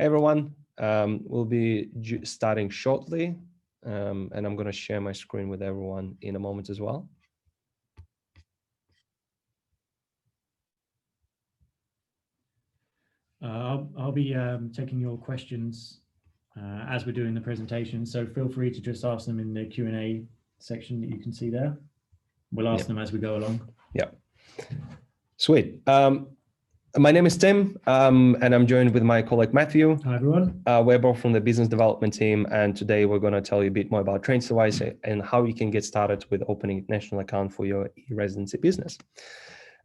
Hey everyone, we'll be starting shortly, and I'm going to share my screen with everyone in a moment as well. I'll be taking your questions as we're doing the presentation, so feel free to just ask them in the Q&A section that you can see there. We'll ask them as we go along. Yeah, sweet. My name is Tim, and I'm joined with my colleague Matthew. Hi everyone. We're both from the business development team, and today we're going to tell you a bit more about TransferWise and how you can get started with opening a national account for your e-Residency business.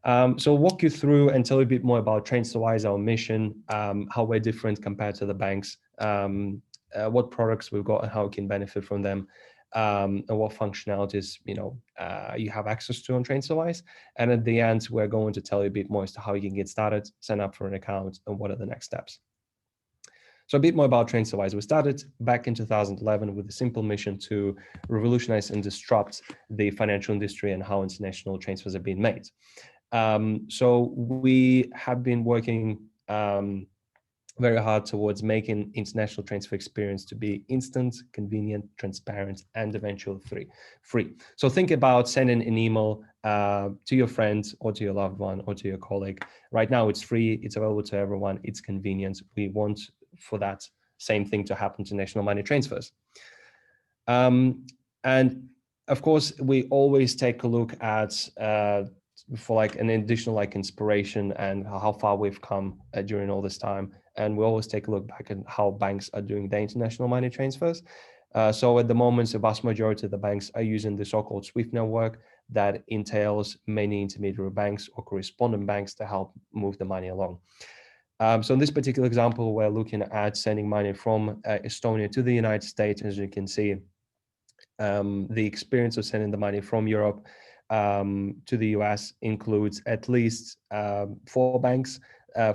So we'll walk you through and tell you a bit more about TransferWise, our mission, how we're different compared to the banks, what products we've got and how you can benefit from them, and what functionalities you have access to on TransferWise. And at the end, we're going to tell you a bit more as to how you can get started, sign up for an account, and what are the next steps. So a bit more about TransferWise. We started back in 2011 with a simple mission to revolutionize and disrupt the financial industry and how international transfers are being made. So we have been working very hard towards making international transfer experience to be instant, convenient, transparent, and eventually free. So think about sending an email to your friend or to your loved one or to your colleague. Right now it's free, it's available to everyone, it's convenient. We want for that same thing to happen to national money transfers. And of course, we always take a look at for like an additional inspiration and how far we've come during all this time. And we always take a look back at how banks are doing their international money transfers. So at the moment, the vast majority of the banks are using the so-called SWIFT network that entails many intermediary banks or correspondent banks to help move the money along. So in this particular example, we're looking at sending money from Estonia to the United States. As you can see, the experience of sending the money from Europe to the US includes at least 4 banks,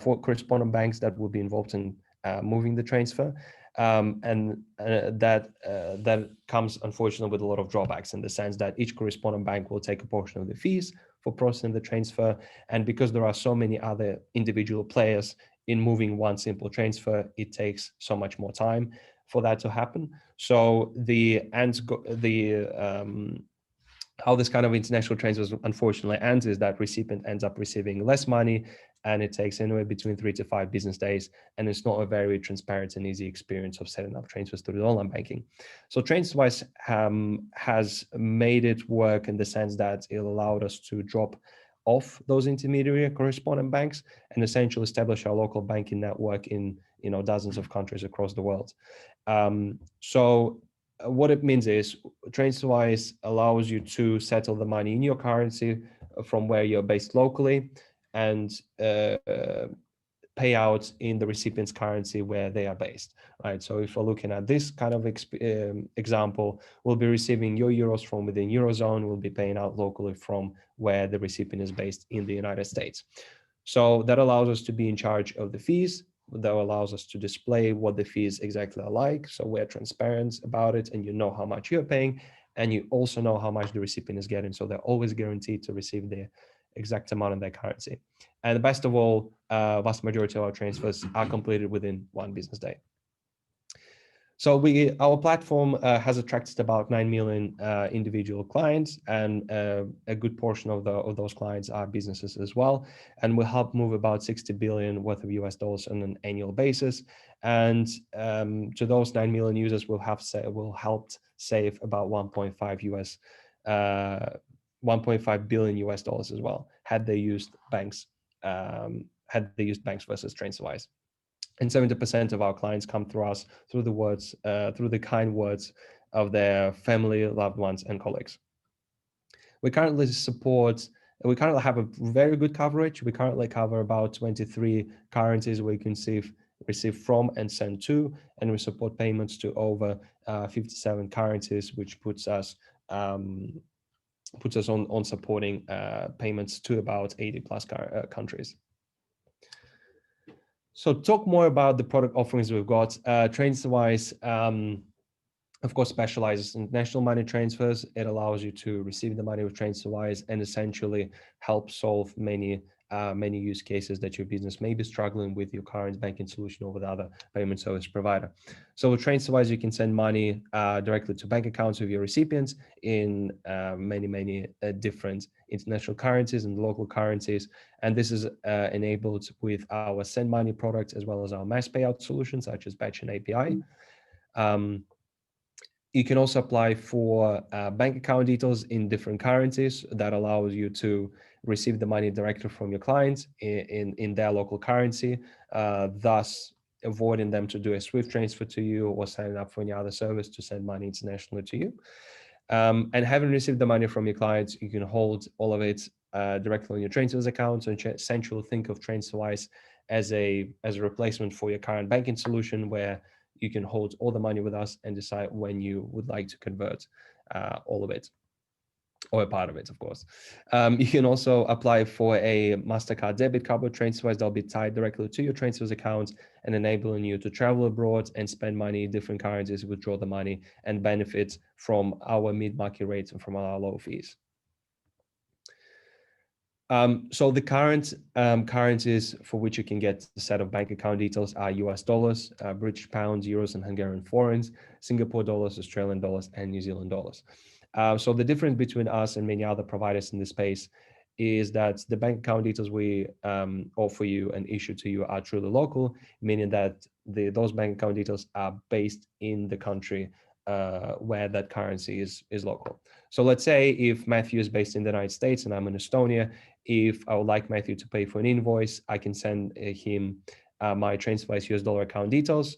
4 correspondent banks that will be involved in moving the transfer. And that comes unfortunately with a lot of drawbacks in the sense that each correspondent bank will take a portion of the fees for processing the transfer. And because there are so many other individual players in moving one simple transfer, it takes so much more time for that to happen. So how this kind of international transfers unfortunately ends is that recipient ends up receiving less money, and it takes anywhere between 3 to 5 business days, and it's not a very transparent and easy experience of setting up transfers through the online banking. So TransferWise has made it work in the sense that it allowed us to drop off those intermediary correspondent banks and essentially establish our local banking network in dozens of countries across the world. So what it means is TransferWise allows you to settle the money in your currency from where you're based locally and pay out in the recipient's currency where they are based, right? So if we're looking at this kind of example, we'll be receiving your euros from within Eurozone, we'll be paying out locally from where the recipient is based in the United States. So that allows us to be in charge of the fees. That allows us to display what the fees exactly are like. So we're transparent about it and you know how much you're paying, and you also know how much the recipient is getting. So they're always guaranteed to receive the exact amount in their currency. And the best of all, vast majority of our transfers are completed within 1 business day. So our platform has attracted about 9 million individual clients, and a good portion of those clients are businesses as well. And we help move about 60 billion worth of US dollars on an annual basis. And to those 9 million users, we'll help save about 1.5 billion US dollars as well, had they used banks versus TransferWise. And 70% of our clients come through us through the kind words of their family, loved ones, and colleagues. We currently have a very good coverage. We currently cover about 23 currencies where you can receive from and send to, and we support payments to over 57 currencies, which puts us on supporting payments to about 80 plus countries. So talk more about the product offerings we've got. TransferWise, of course, specializes in national money transfers. It allows you to receive the money with TransferWise and essentially help solve many many use cases that your business may be struggling with your current banking solution or with other payment service provider. So with TransferWise, you can send money directly to bank accounts of your recipients in many different international currencies and local currencies. And this is enabled with our send money products as well as our mass payout solutions such as Batch and API. You can also apply for bank account details in different currencies that allows you to receive the money directly from your clients in their local currency, thus avoiding them to do a SWIFT transfer to you or signing up for any other service to send money internationally to you. And having received the money from your clients, you can hold all of it directly on your TransferWise account. So essentially think of TransferWise as a replacement for your current banking solution, where you can hold all the money with us and decide when you would like to convert all of it, or a part of it, of course. You can also apply for a MasterCard debit card with TransferWise that'll be tied directly to your TransferWise account and enabling you to travel abroad and spend money in different currencies, withdraw the money, and benefit from our mid-market rates and from our low fees. So the current currencies for which you can get a set of bank account details are US dollars, British pounds, euros, and Hungarian forints, Singapore dollars, Australian dollars, and New Zealand dollars. So the difference between us and many other providers in this space is that the bank account details we offer you and issue to you are truly local, meaning that those bank account details are based in the country where that currency is local. So let's say if Matthew is based in the United States and I'm in Estonia, if I would like Matthew to pay for an invoice, I can send him my TransferWise US dollar account details.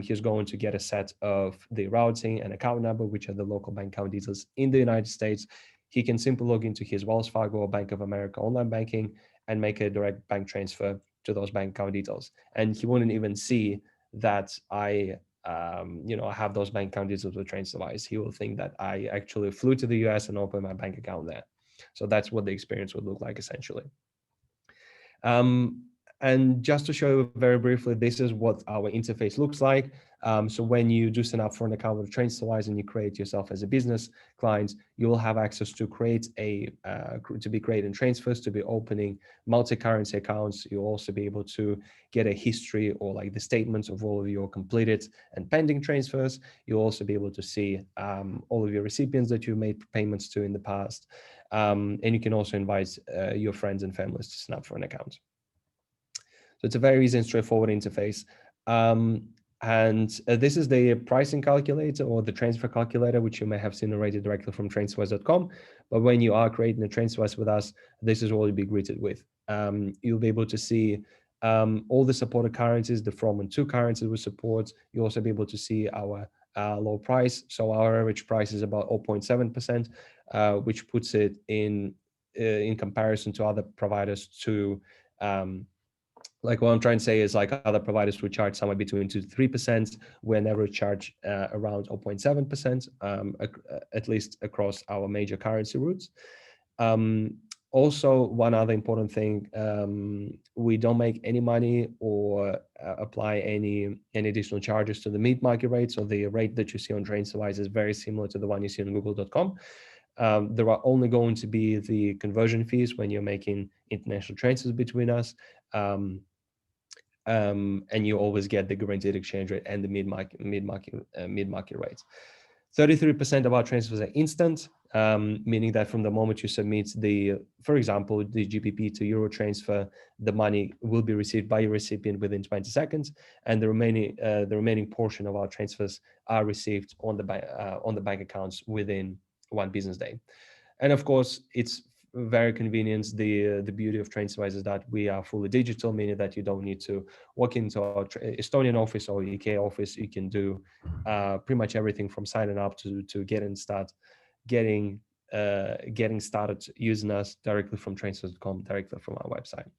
He's going to get a set of the routing and account number, which are the local bank account details in the United States. He can simply log into his Wells Fargo or Bank of America online banking and make a direct bank transfer to those bank account details. And he wouldn't even see that I have those bank account details with TransferWise. He will think that I actually flew to the US and opened my bank account there. So that's what the experience would look like essentially. And just to show you very briefly, this is what our interface looks like. So when you do sign up for an account with TransferWise and you create yourself as a business client, you will have access to create to be creating transfers, to be opening multi-currency accounts. You'll also be able to get a history or like the statements of all of your completed and pending transfers. You'll also be able to see all of your recipients that you made payments to in the past. And you can also invite your friends and families to sign up for an account. So it's a very easy and straightforward interface. This is the pricing calculator or the transfer calculator, which you may have seen already directly from transferwise.com. But when you are creating a TransferWise with us, this is what you'll be greeted with. You'll be able to see all the supported currencies, the from and to currencies we support. You'll also be able to see our low price. So our average price is about 0.7%, which puts it in comparison to other providers to like what I'm trying to say is like other providers would charge somewhere between 2 to 3%. We never charge around 0.7%, at least across our major currency routes. Also, one other important thing, we don't make any money or apply any additional charges to the mid-market rate. So the rate that you see on TransferWise is very similar to the one you see on google.com. There are only going to be the conversion fees when you're making international transfers between us. And you always get the guaranteed exchange rate and the mid-market rates. 33% of our transfers are instant, meaning that from the moment you submit for example, the GBP to Euro transfer, the money will be received by your recipient within 20 seconds, and the remaining portion of our transfers are received on the bank accounts within 1 business day. And of course, it's very convenient. The beauty of TransferWise is that we are fully digital, meaning that you don't need to walk into our Estonian office or UK office. You can do pretty much everything from signing up to getting started using us directly from transfer.com, directly from our website.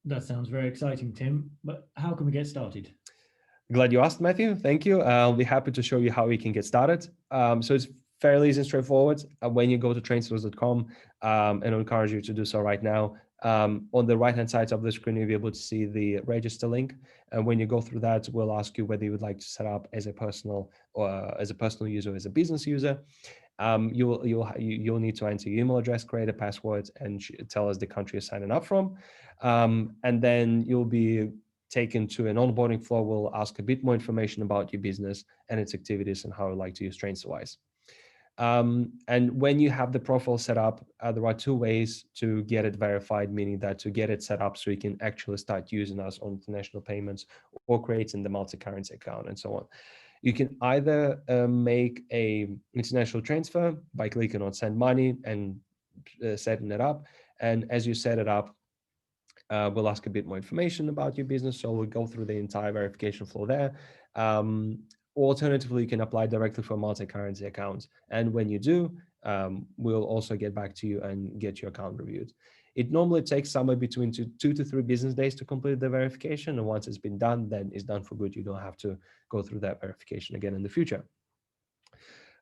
That sounds very exciting, Tim. But how can we get started? Glad you asked, Matthew. Thank you. I'll be happy to show you how we can get started. So it's fairly easy and straightforward. When you go to transferwise.com, and I encourage you to do so right now, On the right-hand side of the screen, you'll be able to see the register link. And when you go through that, we'll ask you whether you would like to set up as a personal user, or as a business user. You'll need to enter your email address, create a password, and tell us the country you're signing up from. And then you'll be taken to an onboarding flow. We'll ask a bit more information about your business and its activities and how you like to use TransferWise. And when you have the profile set up, there are two ways to get it verified, meaning that to get it set up so you can actually start using us on international payments or creating the multi-currency account and so on. You can either make a international transfer by clicking on send money and setting it up. And as you set it up, we'll ask a bit more information about your business. So we'll go through the entire verification flow there. Alternatively, you can apply directly for a multi-currency account. And when you do, we'll also get back to you and get your account reviewed. It normally takes somewhere between 2 to 3 business days to complete the verification. And once it's been done, then it's done for good. You don't have to go through that verification again in the future.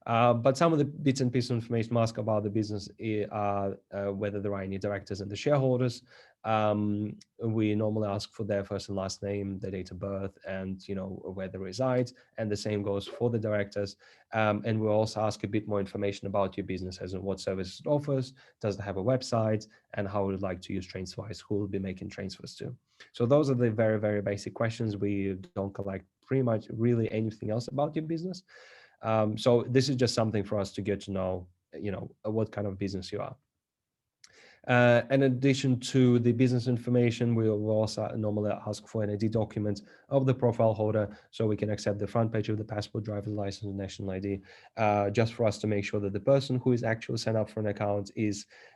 But some of the bits and pieces of information we ask about the business are whether there are any directors and the shareholders. We normally ask for their first and last name, their date of birth, and where they reside. And the same goes for the directors. And we'll also ask a bit more information about your business, as in what services it offers, does it have a website, and how would like to use TransferWise, who will be making transfers to. So those are the very, very basic questions. We don't collect pretty much really anything else about your business. So this is just something for us to get to know, what kind of business you are. In addition to the business information, we will also normally ask for an ID document of the profile holder, so we can accept the front page of the passport, driver's license, and national ID, just for us to make sure that the person who is actually set up for an account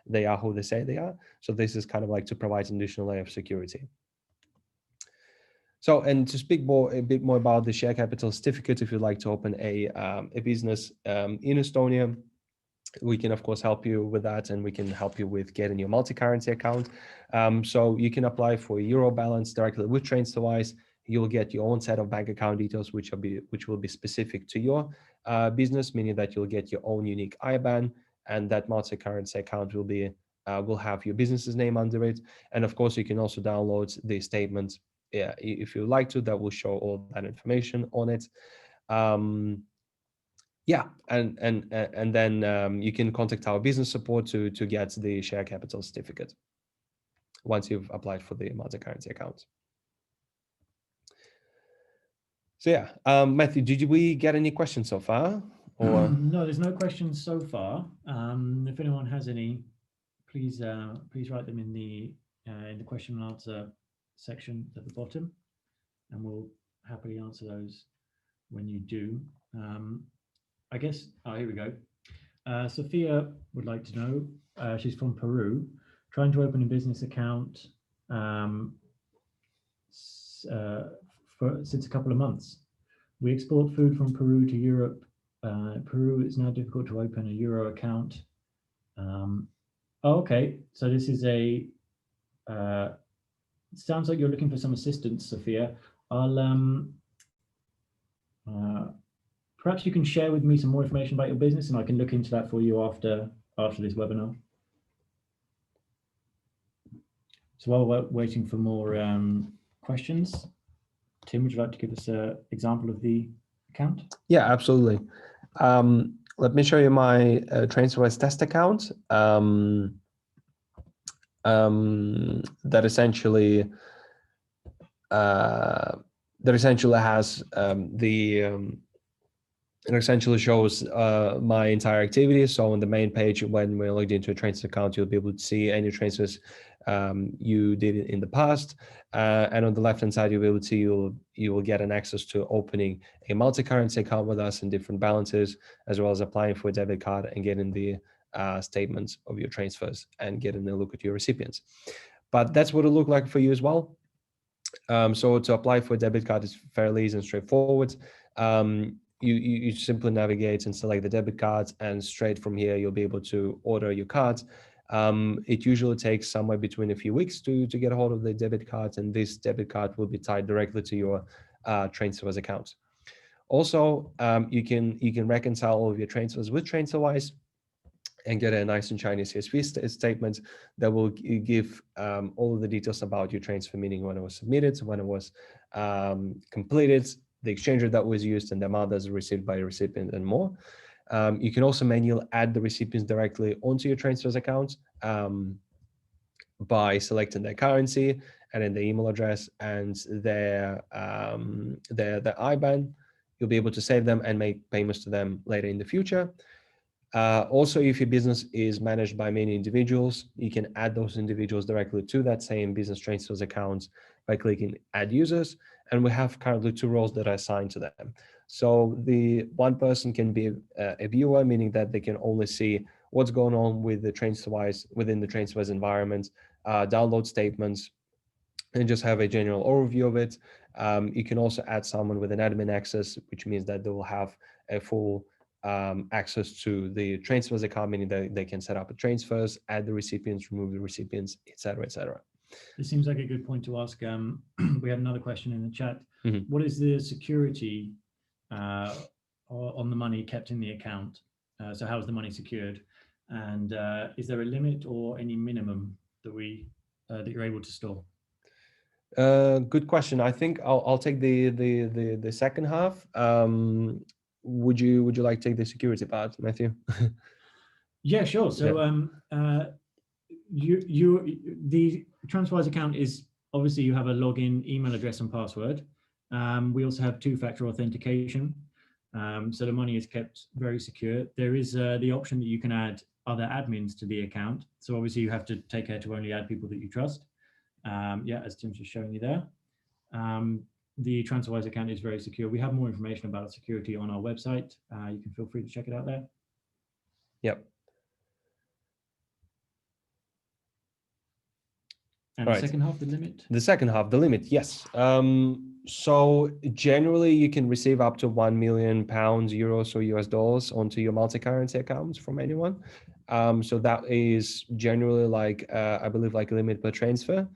they are who they say they are. So this is kind of like to provide an additional layer of security. So, and to speak a bit more about the share capital certificate, if you'd like to open a business in Estonia, we can of course help you with that, and we can help you with getting your multi-currency account. So you can apply for a euro balance directly with TransferWise. You'll get your own set of bank account details, which will be specific to your business, meaning that you'll get your own unique IBAN, and that multi-currency account will have your business's name under it. And of course, you can also download the statement, if you like to, that will show all that information on it. And then you can contact our business support to get the share capital certificate once you've applied for the multi-currency account. So yeah, Matthew, did we get any questions so far? Or no, there's no questions so far. If anyone has any, please write them in the question and answer section at the bottom, and we'll happily answer those when you do. I guess, here we go. Sophia would like to know, she's from Peru, trying to open a business account since a couple of months. We export food from Peru to Europe. Peru, it's now difficult to open a euro account. Okay, so this is sounds like you're looking for some assistance, Sophia. Perhaps you can share with me some more information about your business, and I can look into that for you after this webinar. So while we're waiting for more questions, Tim, would you like to give us an example of the account? Yeah, absolutely. Let me show you my TransferWise test account. That essentially has it essentially shows my entire activity. So on the main page, when we're logged into a transfer account, you'll be able to see any transfers you did in the past. And on the left-hand side, you'll be able to see you will get an access to opening a multi-currency account with us and different balances, as well as applying for a debit card and getting the statements of your transfers and getting a look at your recipients. But that's what it'll look like for you as well. So to apply for a debit card is fairly easy and straightforward. You simply navigate and select the debit cards, and straight from here, you'll be able to order your cards. It usually takes somewhere between a few weeks to get a hold of the debit cards, and this debit card will be tied directly to your TransferWise account. Also, you can reconcile all of your transfers with TransferWise, and get a nice and shiny CSV statement that will give all of the details about your transfer, meaning when it was submitted, when it was completed, the exchange rate that was used, and the amount that's received by the recipient, and more. You can also manually add the recipients directly onto your transfers account by selecting their currency and then the email address and their IBAN. You'll be able to save them and make payments to them later in the future. Also, if your business is managed by many individuals, you can add those individuals directly to that same business transfers account by clicking add users. And we have currently 2 roles that are assigned to them. So the one person can be a viewer, meaning that they can only see what's going on with the TransferWise within the TransferWise environment, download statements, and just have a general overview of it. You can also add someone with an admin access, which means that they will have a full access to the transfers account, meaning that they can set up a transfers, add the recipients, remove the recipients, etc., etc. This seems like a good point to ask. We had another question in the chat. Mhm. What is the security on the money kept in the account? So how is the money secured? And is there a limit or any minimum that you're able to store? Good question. I think I'll take the second half. Would you like to take the security part, Matthew? Yeah, sure. So the TransferWise account is obviously you have a login, email address, and password. We also have 2-factor authentication. So the money is kept very secure. There is the option that you can add other admins to the account. So obviously you have to take care to only add people that you trust. Yeah, as Tim's just showing you there. The TransferWise account is very secure. We have more information about security on our website. You can feel free to check it out there. Yep. And the second half, the limit? The second half, the limit, yes. So generally you can receive up to £1 million, euros, or US dollars onto your multi-currency accounts from anyone. So that is generally like, I believe like a limit per transfer,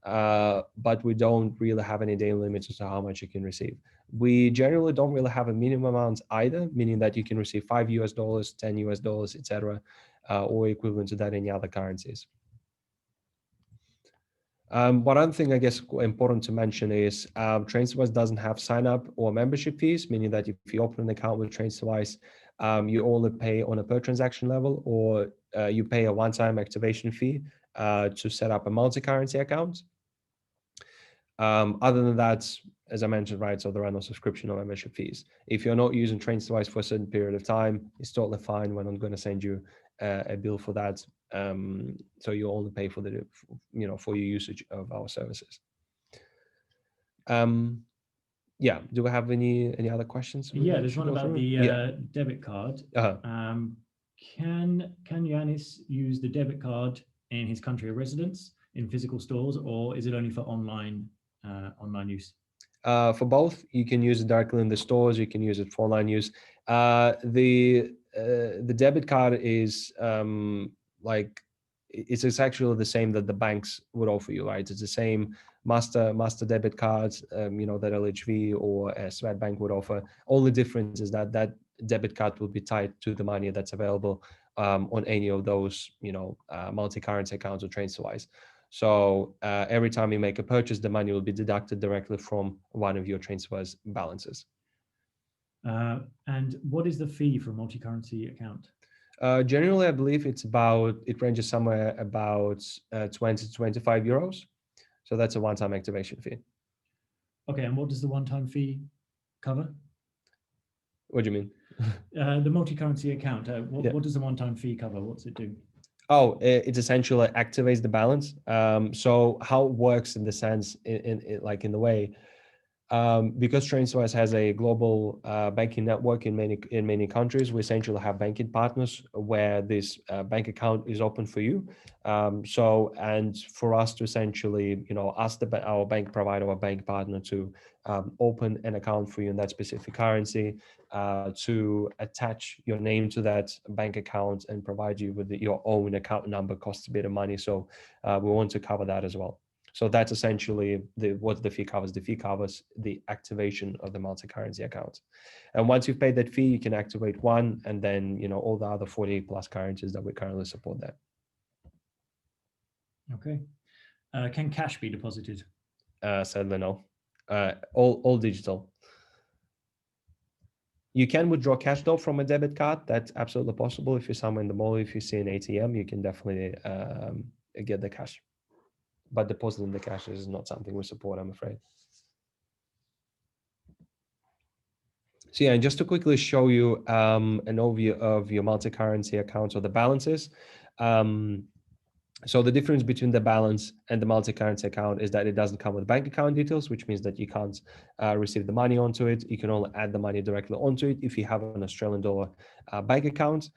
but we don't really have any daily limits as to how much you can receive. We generally don't really have a minimum amount either, meaning that you can receive 5 US dollars, 10 US dollars, etc., or equivalent to that in other currencies. One other thing I guess important to mention is TransferWise doesn't have sign up or membership fees, meaning that if you open an account with TransferWise, you only pay on a per transaction level, or you pay a one-time activation fee to set up a multi-currency account. Other than that, as I mentioned, right, so there are no subscription or membership fees. If you're not using TransferWise for a certain period of time, it's totally fine. We're not going to send you a bill for that. So you only pay for the, for your usage of our services. Yeah. Do we have any other questions? Yeah, there's one about the debit card. Can Yanis use the debit card in his country of residence in physical stores, or is it only for online use? For both, you can use it directly in the stores. You can use it for online use. The debit card is like it's actually the same that the banks would offer you, right? It's the same master debit cards, that LHV or Swedbank would offer. Only difference is that that debit card will be tied to the money that's available on any of those, multi-currency accounts or TransferWise. So every time you make a purchase, the money will be deducted directly from one of your TransferWise balances. And what is the fee for a multi-currency account? Generally, I believe it ranges somewhere about 20 to 25 euros. So that's a one-time activation fee. Okay, and what does the one-time fee cover? What do you mean? The multi-currency account, what does the one-time fee cover? What's it do? Oh, it essentially activates the balance. So how it works in the sense, in the way, because TransferWise has a global banking network in many countries, we essentially have banking partners where this bank account is open for you. And for us to essentially, ask our bank provider or bank partner to open an account for you in that specific currency, to attach your name to that bank account and provide you with your own account number costs a bit of money. So we want to cover that as well. So that's essentially what the fee covers. The fee covers the activation of the multi-currency account. And once you've paid that fee, you can activate one, and then all the other 40 plus currencies that we currently support there. Okay. Can cash be deposited? Sadly, no. All digital. You can withdraw cash though from a debit card. That's absolutely possible. If you're somewhere in the mall, if you see an ATM, you can definitely get the cash. But depositing the cash is not something we support, I'm afraid. So yeah, and just to quickly show you an overview of your multi-currency accounts or the balances. So the difference between the balance and the multi-currency account is that it doesn't come with bank account details, which means that you can't receive the money onto it. You can only add the money directly onto it if you have an Australian dollar bank account.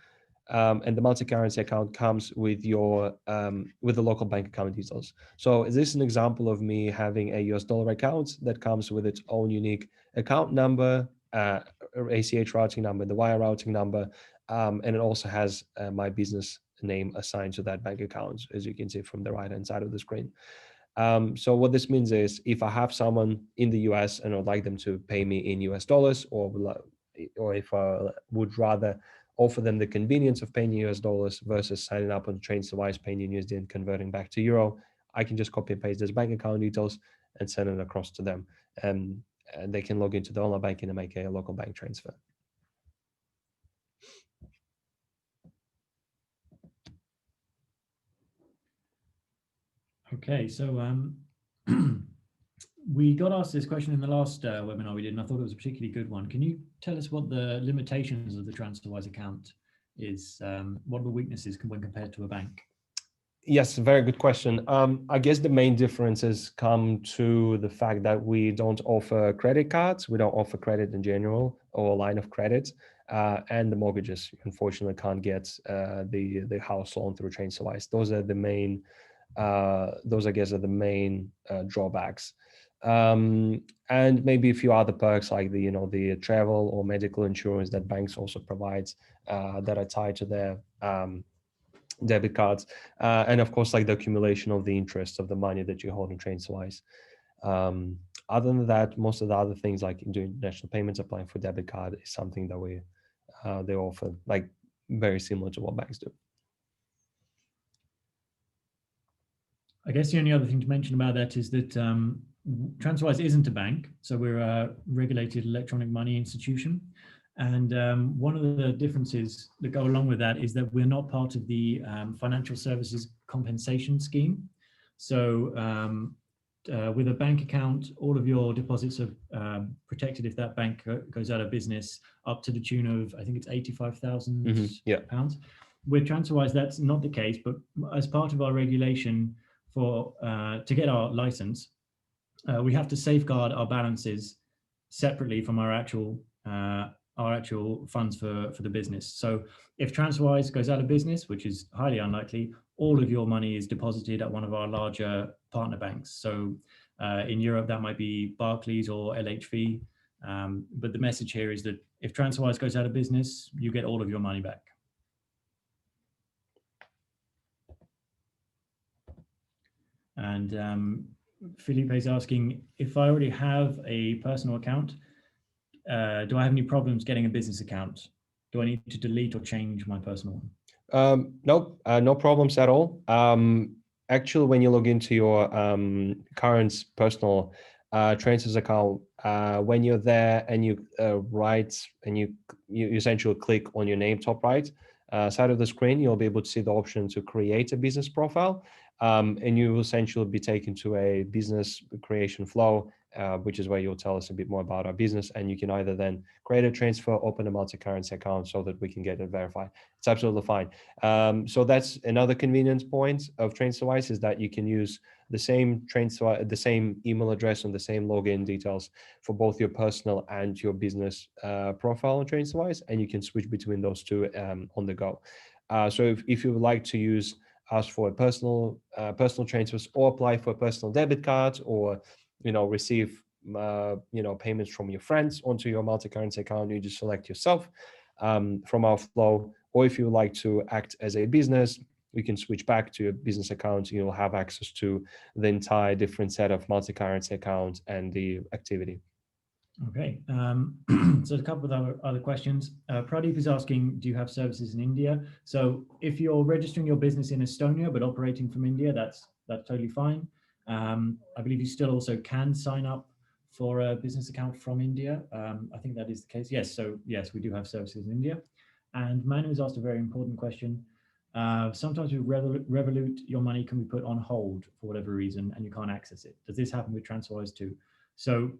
And the multi-currency account comes with your with the local bank account details. So is this an example of me having a US dollar account that comes with its own unique account number, ACH routing number, the wire routing number, and it also has my business name assigned to that bank account, as you can see from the right hand side of the screen. So what this means is if I have someone in the US and I'd like them to pay me in US dollars, or if I would rather offer them the convenience of paying US dollars versus signing up on TransferWise, paying in USD and converting back to euro, I can just copy and paste those bank account details and send it across to them. And they can log into the online banking and make a local bank transfer. Okay, so we got asked this question in the last webinar we did, and I thought it was a particularly good one. Can you tell us what the limitations of the TransferWise account is? What are the weaknesses when compared to a bank? Yes, very good question. I guess the main differences come to the fact that we don't offer credit cards. We don't offer credit in general or a line of credit, and the mortgages. You unfortunately can't get the house loan through TransferWise. Those are the main. Those, I guess, are the main drawbacks. And maybe a few other perks like the travel or medical insurance that banks also provides that are tied to their debit cards, and of course like the accumulation of the interest of the money that you hold in TransferWise. Other than that, most of the other things like doing national payments, applying for debit card is something that they offer, like very similar to what banks do. I guess the only other thing to mention about that is that TransferWise isn't a bank, so we're a regulated electronic money institution. And one of the differences that go along with that is that we're not part of the financial services compensation scheme. So with a bank account, all of your deposits are protected if that bank goes out of business, up to the tune of, I think it's £85,000. Pounds. With TransferWise, that's not the case, but as part of our regulation to get our license, we have to safeguard our balances separately from our actual funds for the business. So if TransferWise goes out of business, which is highly unlikely, all of your money is deposited at one of our larger partner banks. So in Europe, that might be Barclays or LHV. But the message here is that if TransferWise goes out of business, you get all of your money back. And Felipe is asking, if I already have a personal account, do I have any problems getting a business account? Do I need to delete or change my personal one? Nope, no problems at all. Actually, when you log into your current personal transfers account, when you're there and you write and you essentially click on your name top right side of the screen, you'll be able to see the option to create a business profile. And you will essentially be taken to a business creation flow, which is where you'll tell us a bit more about our business. And you can either then create a transfer, open a multi-currency account so that we can get it verified. It's absolutely fine. So that's another convenience point of TransferWise, is that you can use the same transfer, the same email address and the same login details for both your personal and your business profile on TransferWise, and you can switch between those two on the go. So if you would like to use us for a personal transfers, or apply for a personal debit card, or receive payments from your friends onto your multi-currency account, you just select yourself from our flow. Or if you would like to act as a business, you can switch back to your business account. You'll have access to the entire different set of multi-currency accounts and the activity. Okay, so a couple of other questions. Pradeep is asking, do you have services in India? So if you're registering your business in Estonia but operating from India, that's totally fine. I believe you still also can sign up for a business account from India. I think that is the case. Yes, so yes, we do have services in India. And Manu has asked a very important question. Sometimes with Revolut, your money can be put on hold for whatever reason and you can't access it. Does this happen with TransferWise too? So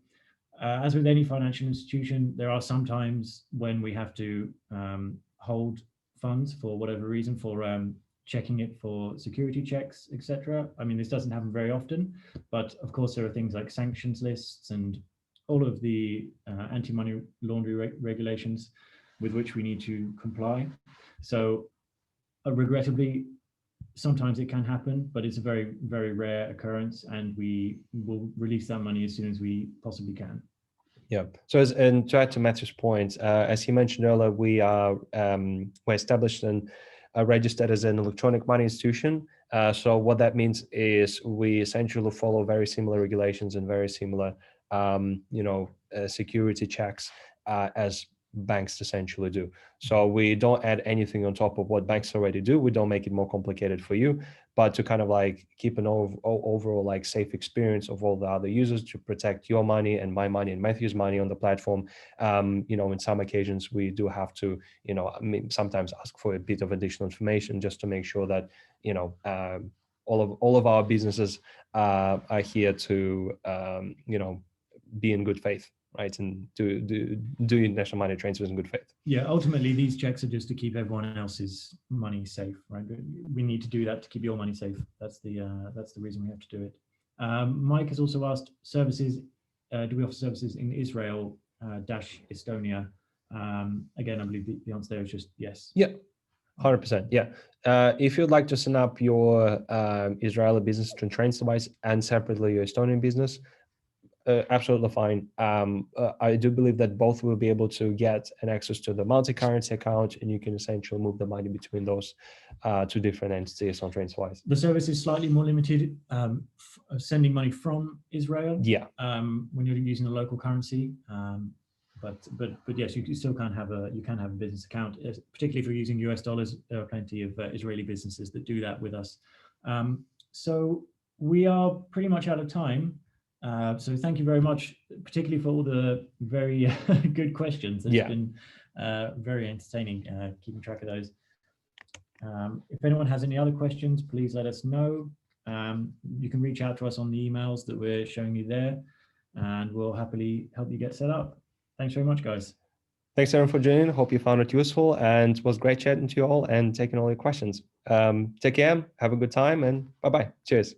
as with any financial institution, there are some times when we have to hold funds for whatever reason, for checking it for security checks, etc. I mean, this doesn't happen very often, but of course there are things like sanctions lists and all of the anti-money laundering regulations with which we need to comply. So regrettably, sometimes it can happen, but it's a very, very rare occurrence, and we will release that money as soon as we possibly can. Yeah. So and to add to Matthew's point, as he mentioned earlier, we're established and registered as an electronic money institution. So what that means is we essentially follow very similar regulations and very similar, security checks as banks essentially do. So we don't add anything on top of what banks already do. We don't make it more complicated for you, but to kind of like keep an overall like safe experience of all the other users, to protect your money and my money and Matthew's money on the platform. In some occasions we do have to, sometimes ask for a bit of additional information just to make sure that, all of our businesses are here to, be in good faith. Right, and do international money transfers in good faith. Yeah, ultimately these checks are just to keep everyone else's money safe, right? We need to do that to keep your money safe. That's the reason we have to do it. Mike has also asked, services. Do we offer services in Israel Estonia? Again, I believe the answer there is just yes. Yeah, 100%. Yeah. If you'd like to sign up your Israeli business to TransferWise and separately your Estonian business, absolutely fine. I do believe that both will be able to get an access to the multi-currency account, and you can essentially move the money between those two different entities on TransferWise. The service is slightly more limited, sending money from Israel. Yeah. When you're using the local currency, but yes, you still can have a business account, particularly if you're using US dollars. There are plenty of Israeli businesses that do that with us. So we are pretty much out of time. So thank you very much, particularly for all the very good questions. It's been very entertaining keeping track of those. If anyone has any other questions, please let us know. You can reach out to us on the emails that we're showing you there, and we'll happily help you get set up. Thanks very much, guys. Thanks everyone for joining. Hope you found it useful, and it was great chatting to you all and taking all your questions. Take care, have a good time, and bye-bye. Cheers.